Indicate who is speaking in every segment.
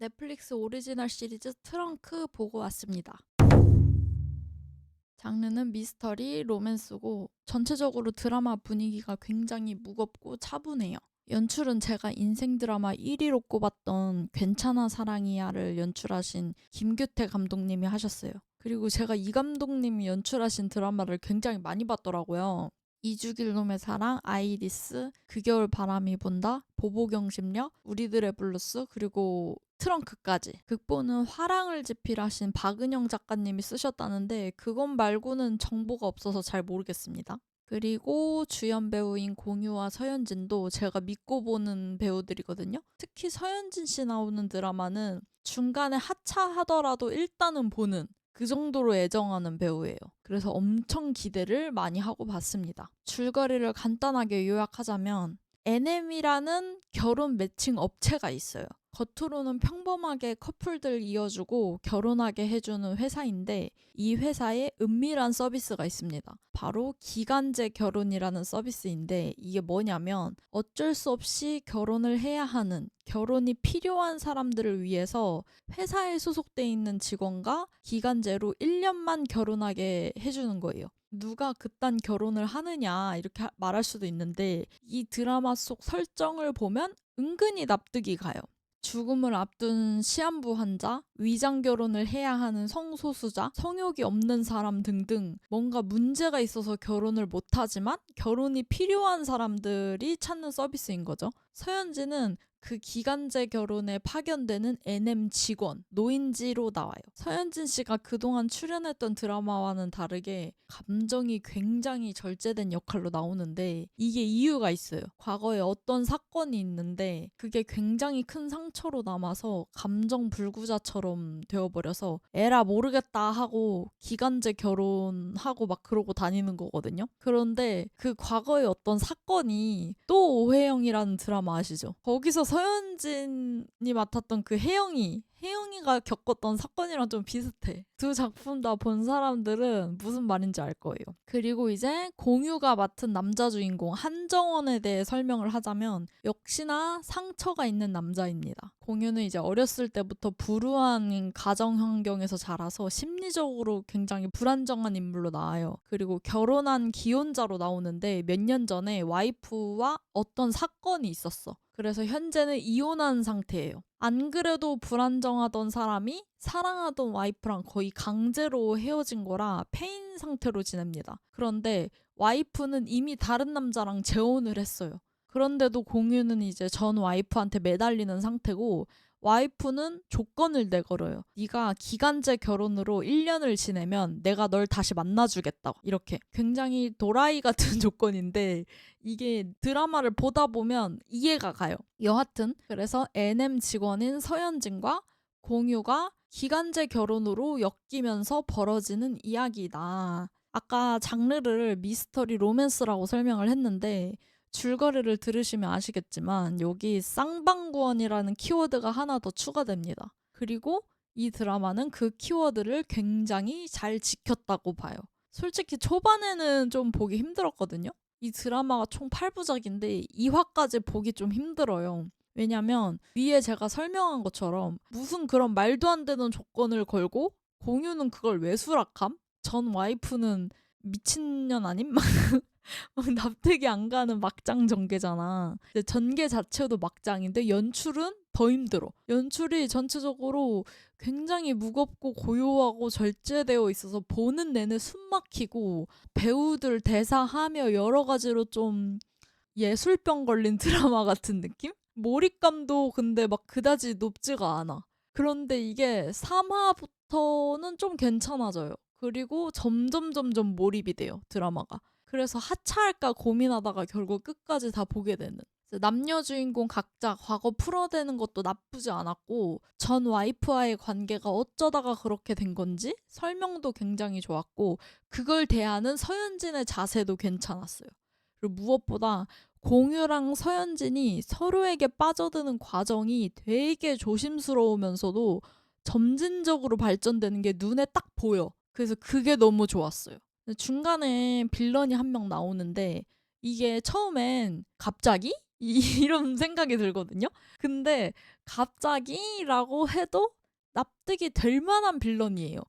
Speaker 1: 넷플릭스 오리지널 시리즈 트렁크 보고 왔습니다. 장르는 미스터리, 로맨스고 전체적으로 드라마 분위기가 굉장히 무겁고 차분해요. 연출은 제가 인생 드라마 1위로 꼽았던 괜찮아 사랑이야를 연출하신 김규태 감독님이 하셨어요. 그리고 제가 이 감독님이 연출하신 드라마를 굉장히 많이 봤더라고요. 이주길 놈의 사랑, 아이리스, 그 겨울 바람이 분다, 보보경심력, 우리들의 블루스, 그리고 트렁크까지. 극본은 화랑을 집필하신 박은영 작가님이 쓰셨다는데 그것 말고는 정보가 없어서 잘 모르겠습니다. 그리고 주연 배우인 공유와 서현진도 제가 믿고 보는 배우들이거든요. 특히 서현진 씨 나오는 드라마는 중간에 하차하더라도 일단은 보는 그 정도로 애정하는 배우예요. 그래서 엄청 기대를 많이 하고 봤습니다. 줄거리를 간단하게 요약하자면 NM이라는 결혼 매칭 업체가 있어요. 겉으로는 평범하게 커플들 이어주고 결혼하게 해주는 회사인데 이 회사에 은밀한 서비스가 있습니다. 바로 기간제 결혼이라는 서비스인데 이게 뭐냐면 어쩔 수 없이 결혼을 해야 하는 결혼이 필요한 사람들을 위해서 회사에 소속돼 있는 직원과 기간제로 1년만 결혼하게 해주는 거예요. 누가 그딴 결혼을 하느냐 이렇게 말할 수도 있는데 이 드라마 속 설정을 보면 은근히 납득이 가요. 죽음을 앞둔 시한부 환자, 위장 결혼을 해야 하는 성소수자, 성욕이 없는 사람 등등 뭔가 문제가 있어서 결혼을 못하지만 결혼이 필요한 사람들이 찾는 서비스인 거죠. 서현진은 그 기간제 결혼에 파견되는 NM 직원, 노인지로 나와요. 서현진 씨가 그동안 출연했던 드라마와는 다르게 감정이 굉장히 절제된 역할로 나오는데 이게 이유가 있어요. 과거에 어떤 사건이 있는데 그게 굉장히 큰 상처로 남아서 감정 불구자처럼 되어버려서 에라 모르겠다 하고 기간제 결혼하고 막 그러고 다니는 거거든요. 그런데 그 과거의 어떤 사건이 또 오해영이라는 드라마 아시죠? 거기서 서현진이 맡았던 그 혜영이가 겪었던 사건이랑 좀 비슷해. 두 작품 다 본 사람들은 무슨 말인지 알 거예요. 그리고 이제 공유가 맡은 남자 주인공 한정원에 대해 설명을 하자면 역시나 상처가 있는 남자입니다. 공유는 이제 어렸을 때부터 불우한 가정 환경에서 자라서 심리적으로 굉장히 불안정한 인물로 나와요. 그리고 결혼한 기혼자로 나오는데 몇 년 전에 와이프와 어떤 사건이 있었어. 그래서 현재는 이혼한 상태예요. 안 그래도 불안정하던 사람이 사랑하던 와이프랑 거의 강제로 헤어진 거라 폐인 상태로 지냅니다. 그런데 와이프는 이미 다른 남자랑 재혼을 했어요. 그런데도 공유는 이제 전 와이프한테 매달리는 상태고 와이프는 조건을 내걸어요. 네가 기간제 결혼으로 1년을 지내면 내가 널 다시 만나주겠다. 이렇게 굉장히 도라이 같은 조건인데 이게 드라마를 보다 보면 이해가 가요. 여하튼 그래서 NM 직원인 서현진과 공유가 기간제 결혼으로 엮이면서 벌어지는 이야기다. 아까 장르를 미스터리 로맨스라고 설명을 했는데 줄거리를 들으시면 아시겠지만 여기 쌍방구원이라는 키워드가 하나 더 추가됩니다. 그리고 이 드라마는 그 키워드를 굉장히 잘 지켰다고 봐요. 솔직히 초반에는 좀 보기 힘들었거든요. 이 드라마가 총 8부작인데 2화까지 보기 좀 힘들어요. 왜냐면 위에 제가 설명한 것처럼 무슨 그런 말도 안 되는 조건을 걸고 공유는 그걸 왜 수락함? 전 와이프는 미친년 아님? 납득이 안 가는 막장 전개잖아. 근데 전개 자체도 막장인데 연출은 더 힘들어. 연출이 전체적으로 굉장히 무겁고 고요하고 절제되어 있어서 보는 내내 숨 막히고 배우들 대사하며 여러 가지로 좀 예술병 걸린 드라마 같은 느낌? 몰입감도 근데 막 그다지 높지가 않아. 그런데 이게 3화부터는 좀 괜찮아져요. 그리고 점점 몰입이 돼요, 드라마가. 그래서 하차할까 고민하다가 결국 끝까지 다 보게 되는. 남녀 주인공 각자 과거 풀어대는 것도 나쁘지 않았고 전 와이프와의 관계가 어쩌다가 그렇게 된 건지 설명도 굉장히 좋았고 그걸 대하는 서현진의 자세도 괜찮았어요. 그리고 무엇보다 공유랑 서현진이 서로에게 빠져드는 과정이 되게 조심스러우면서도 점진적으로 발전되는 게 눈에 딱 보여. 그래서 그게 너무 좋았어요. 중간에 빌런이 한 명 나오는데 이게 처음엔 갑자기? 이런 생각이 들거든요. 근데 갑자기라고 해도 납득이 될 만한 빌런이에요.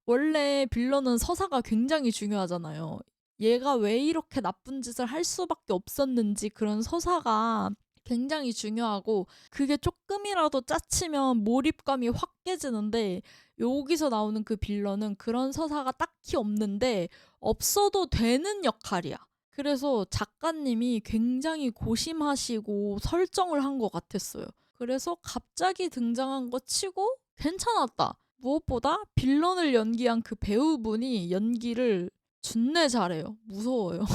Speaker 1: 원래 빌런은 서사가 굉장히 중요하잖아요. 얘가 왜 이렇게 나쁜 짓을 할 수밖에 없었는지 그런 서사가 굉장히 중요하고 그게 조금이라도 짜치면 몰입감이 확 깨지는데 여기서 나오는 그 빌런은 그런 서사가 딱히 없는데 없어도 되는 역할이야. 그래서 작가님이 굉장히 고심하시고 설정을 한 것 같았어요. 그래서 갑자기 등장한 거 치고 괜찮았다. 무엇보다 빌런을 연기한 그 배우분이 연기를 준내 잘해요. 무서워요.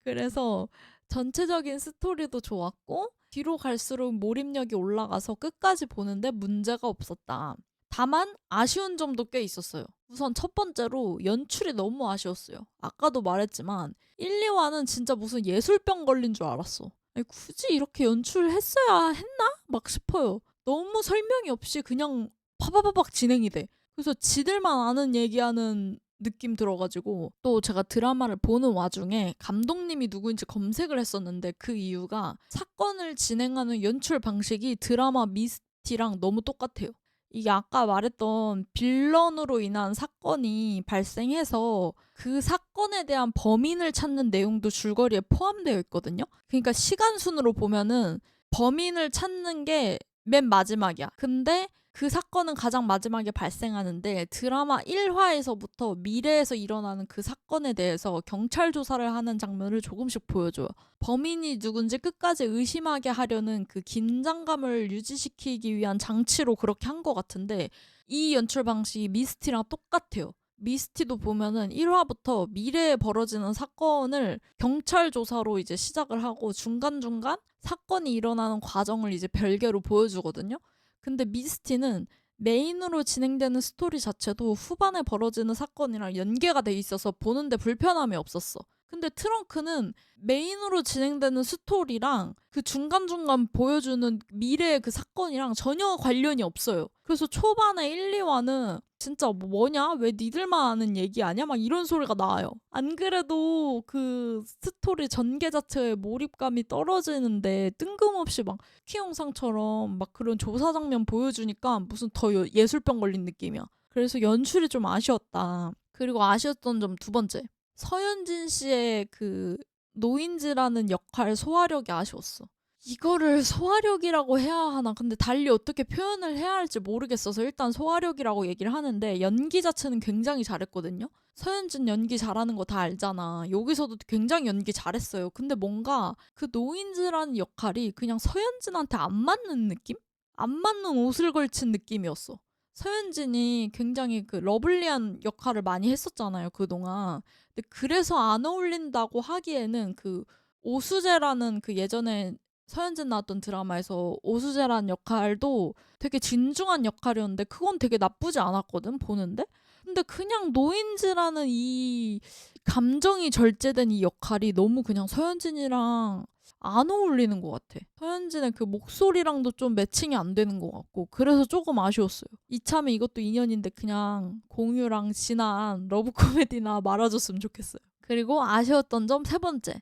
Speaker 1: 그래서 전체적인 스토리도 좋았고 뒤로 갈수록 몰입력이 올라가서 끝까지 보는데 문제가 없었다. 다만 아쉬운 점도 꽤 있었어요. 우선 첫 번째로 연출이 너무 아쉬웠어요. 아까도 말했지만 1, 2화는 진짜 무슨 예술병 걸린 줄 알았어. 아니, 굳이 이렇게 연출했어야 했나? 막 싶어요. 너무 설명이 없이 그냥 파바바박 진행이 돼. 그래서 지들만 아는 얘기하는 느낌 들어가지고 또 제가 드라마를 보는 와중에 감독님이 누구인지 검색을 했었는데 그 이유가 사건을 진행하는 연출 방식이 드라마 미스티랑 너무 똑같아요. 이게 아까 말했던 빌런으로 인한 사건이 발생해서 그 사건에 대한 범인을 찾는 내용도 줄거리에 포함되어 있거든요. 그러니까 시간순으로 보면은 범인을 찾는 게 맨 마지막이야. 근데 그 사건은 가장 마지막에 발생하는데 드라마 1화에서부터 미래에서 일어나는 그 사건에 대해서 경찰 조사를 하는 장면을 조금씩 보여줘요. 범인이 누군지 끝까지 의심하게 하려는 그 긴장감을 유지시키기 위한 장치로 그렇게 한 것 같은데 이 연출 방식이 미스티랑 똑같아요. 미스티도 보면은 1화부터 미래에 벌어지는 사건을 경찰 조사로 이제 시작을 하고 중간중간 사건이 일어나는 과정을 이제 별개로 보여주거든요. 근데 미스티는 메인으로 진행되는 스토리 자체도 후반에 벌어지는 사건이랑 연계가 돼 있어서 보는데 불편함이 없었어. 근데 트렁크는 메인으로 진행되는 스토리랑 그 중간중간 보여주는 미래의 그 사건이랑 전혀 관련이 없어요. 그래서 초반에 1, 2화는 진짜 뭐냐? 왜 니들만 아는 얘기 아니야? 막 이런 소리가 나와요. 안 그래도 그 스토리 전개 자체의 몰입감이 떨어지는데 뜬금없이 막 쿠키 영상처럼 막 그런 조사 장면 보여주니까 무슨 더 예술병 걸린 느낌이야. 그래서 연출이 좀 아쉬웠다. 그리고 아쉬웠던 점 두 번째. 서현진 씨의 그 노인지라는 역할 소화력이 아쉬웠어. 이거를 소화력이라고 해야 하나? 근데 달리 어떻게 표현을 해야 할지 모르겠어서 일단 소화력이라고 얘기를 하는데 연기 자체는 굉장히 잘했거든요. 서현진 연기 잘하는 거 다 알잖아. 여기서도 굉장히 연기 잘했어요. 근데 뭔가 그 노인지라는 역할이 그냥 서현진한테 안 맞는 느낌? 안 맞는 옷을 걸친 느낌이었어. 서현진이 굉장히 그 러블리한 역할을 많이 했었잖아요, 그동안. 근데 그래서 안 어울린다고 하기에는 그 오수재라는 그 예전에 서현진 나왔던 드라마에서 오수재라는 역할도 되게 진중한 역할이었는데 그건 되게 나쁘지 않았거든, 보는데? 근데 그냥 노인지라는 이 감정이 절제된 이 역할이 너무 그냥 서현진이랑 안 어울리는 것 같아. 서현진의 그 목소리랑도 좀 매칭이 안 되는 것 같고 그래서 조금 아쉬웠어요. 이참에 이것도 인연인데 그냥 공유랑 진한 러브 코미디나 말아줬으면 좋겠어요. 그리고 아쉬웠던 점 세 번째.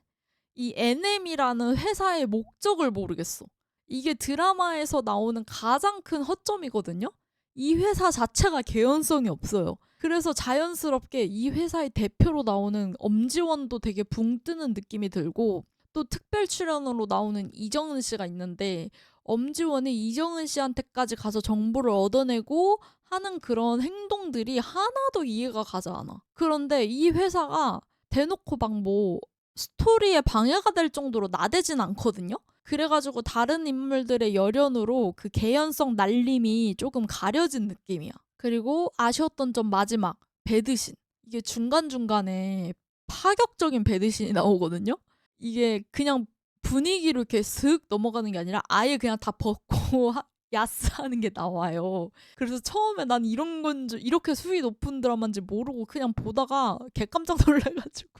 Speaker 1: 이 NM이라는 회사의 목적을 모르겠어. 이게 드라마에서 나오는 가장 큰 허점이거든요. 이 회사 자체가 개연성이 없어요. 그래서 자연스럽게 이 회사의 대표로 나오는 엄지원도 되게 붕 뜨는 느낌이 들고 또 특별 출연으로 나오는 이정은 씨가 있는데 엄지원이 이정은 씨한테까지 가서 정보를 얻어내고 하는 그런 행동들이 하나도 이해가 가지 않아. 그런데 이 회사가 대놓고 막 뭐 스토리에 방해가 될 정도로 나대진 않거든요. 그래가지고 다른 인물들의 열연으로 그 개연성 날림이 조금 가려진 느낌이야. 그리고 아쉬웠던 점 마지막 배드신. 이게 중간중간에 파격적인 배드신이 나오거든요. 이게 그냥 분위기로 이렇게 슥 넘어가는 게 아니라 아예 그냥 다 벗고 야스하는 게 나와요. 그래서 처음에 난 이런 건 줄, 이렇게 수위 높은 드라마인지 모르고 그냥 보다가 개깜짝 놀래가지고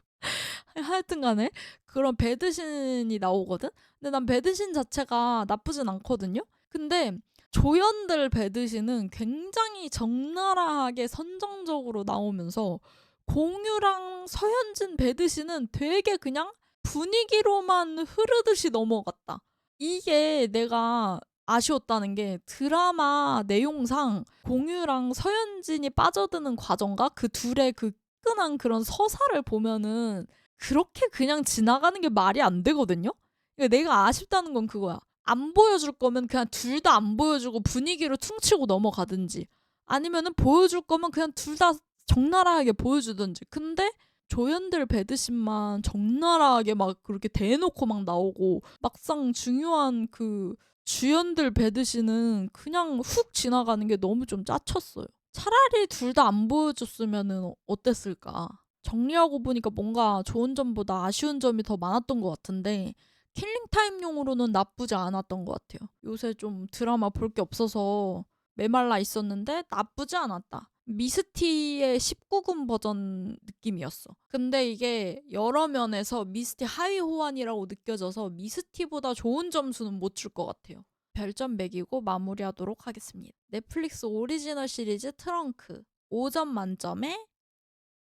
Speaker 1: 하여튼 간에 그런 배드신이 나오거든? 근데 난 배드신 자체가 나쁘진 않거든요? 근데 조연들 배드신은 굉장히 적나라하게 선정적으로 나오면서 공유랑 서현진 배드신은 되게 그냥 분위기로만 흐르듯이 넘어갔다. 이게 내가 아쉬웠다는 게 드라마 내용상 공유랑 서현진이 빠져드는 과정과 그 둘의 그 끈한 그런 서사를 보면은 그렇게 그냥 지나가는 게 말이 안 되거든요? 그러니까 내가 아쉽다는 건 그거야. 안 보여줄 거면 그냥 둘 다 안 보여주고 분위기로 퉁치고 넘어가든지 아니면은 보여줄 거면 그냥 둘 다 적나라하게 보여주든지. 근데 조연들 배드신만 적나라하게 막 그렇게 대놓고 막 나오고 막상 중요한 그 주연들 배드신은 그냥 훅 지나가는 게 너무 좀 짜쳤어요. 차라리 둘 다 안 보여줬으면은 어땠을까? 정리하고 보니까 뭔가 좋은 점보다 아쉬운 점이 더 많았던 것 같은데 킬링타임용으로는 나쁘지 않았던 것 같아요. 요새 좀 드라마 볼 게 없어서 메말라 있었는데 나쁘지 않았다. 미스티의 19금 버전 느낌이었어. 근데 이게 여러 면에서 미스티 하위 호환이라고 느껴져서 미스티보다 좋은 점수는 못 줄 것 같아요. 별점 매기고 마무리하도록 하겠습니다. 넷플릭스 오리지널 시리즈 트렁크 5점 만점에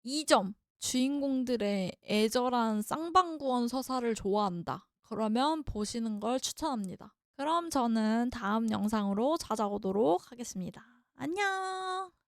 Speaker 1: 2점. 주인공들의 애절한 쌍방구원 서사를 좋아한다. 그러면 보시는 걸 추천합니다. 그럼 저는 다음 영상으로 찾아오도록 하겠습니다. 안녕!